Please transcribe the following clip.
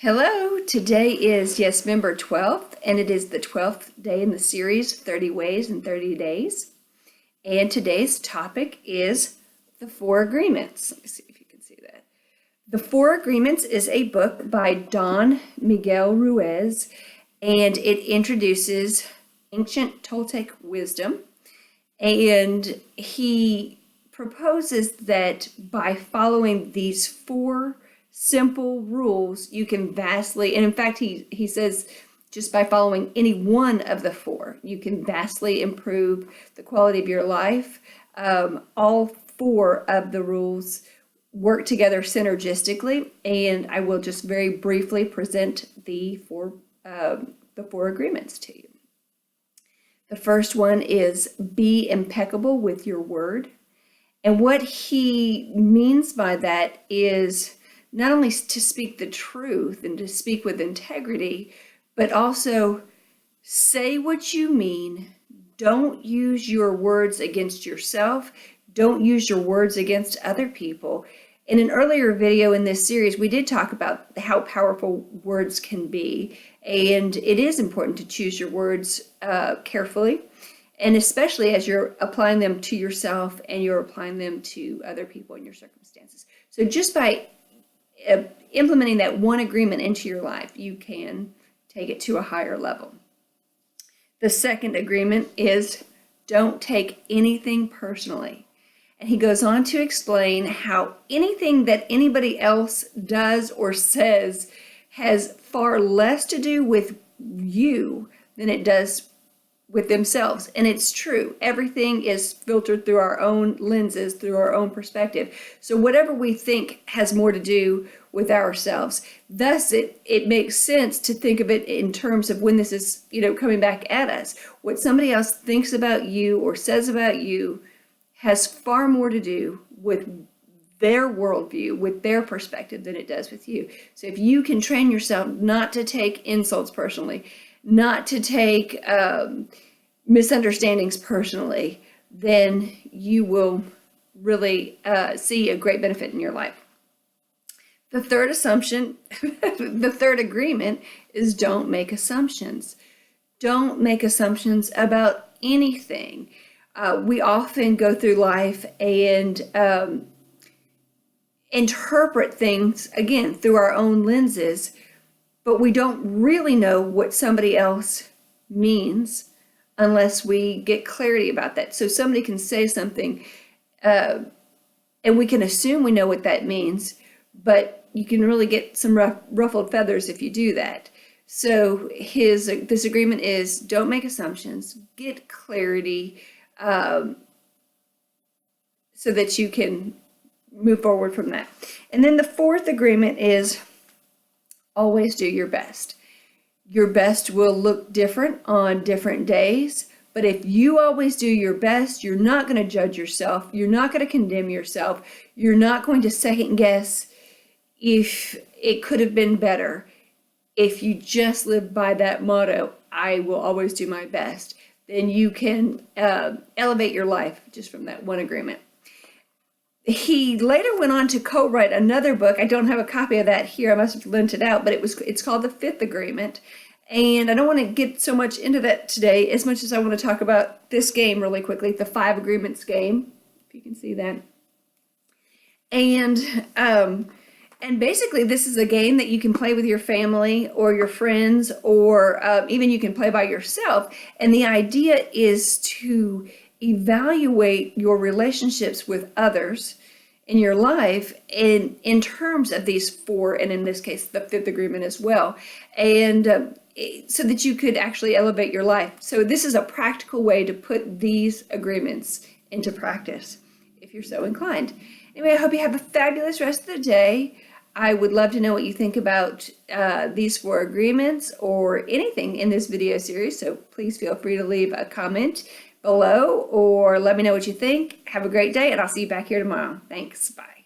Hello, today is Yes-vember 12th, and it is the 12th day in the series, 30 Ways in 30 Days. And today's topic is the Four Agreements. Let me see if you can see that. The Four Agreements is a book by Don Miguel Ruiz, and it introduces ancient Toltec wisdom. And he proposes that by following these four simple rules, you can vastly, and in fact, he says just by following any one of the four, you can vastly improve the quality of your life. All four of the rules work together synergistically, and I will just very briefly present the four agreements to you. The first one is be impeccable with your word. And what he means by that is not only to speak the truth and to speak with integrity, but also say what you mean. Don't use your words against yourself. Don't use your words against other people. In an earlier video in this series, we did talk about how powerful words can be, and it is important to choose your words carefully, and especially as you're applying them to yourself and you're applying them to other people in your circumstances. So just by implementing that one agreement into your life, you can take it to a higher level. The second agreement is don't take anything personally. And he goes on to explain how anything that anybody else does or says has far less to do with you than it does with themselves. And it's true. Everything is filtered through our own lenses, through our own perspective. So whatever we think has more to do with ourselves. Thus, it makes sense to think of it in terms of when this is, coming back at us. What somebody else thinks about you or says about you has far more to do with their worldview, with their perspective than it does with you. So if you can train yourself not to take insults personally, not to take misunderstandings personally, then you will really see a great benefit in your life. The third assumption, the third agreement is don't make assumptions. Don't make assumptions about anything. We often go through life and interpret things, again, through our own lenses, but we don't really know what somebody else means unless we get clarity about that. So somebody can say something and we can assume we know what that means, but you can really get some ruffled feathers if you do that. So this agreement is don't make assumptions, get clarity, so that you can move forward from that. And then the fourth agreement is always do your best. Your best will look different on different days, but if you always do your best, you're not going to judge yourself. You're not going to condemn yourself. You're not going to second guess if it could have been better. If you just live by that motto, I will always do my best, then you can elevate your life just from that one agreement. He later went on to co-write another book. I don't have a copy of that here. I must have lent it out, but it's called The Fifth Agreement. And I don't want to get so much into that today as much as I want to talk about this game really quickly, the 5 Agreements game, if you can see that. And basically, this is a game that you can play with your family or your friends, or even you can play by yourself. And the idea is to evaluate your relationships with others in your life in terms of these four, and in this case, the fifth agreement as well, and so that you could actually elevate your life. So this is a practical way to put these agreements into practice, if you're so inclined. Anyway, I hope you have a fabulous rest of the day. I would love to know what you think about these 4 agreements or anything in this video series, so please feel free to leave a comment below or let me know what you think. Have a great day, and I'll see you back here tomorrow. Thanks. Bye.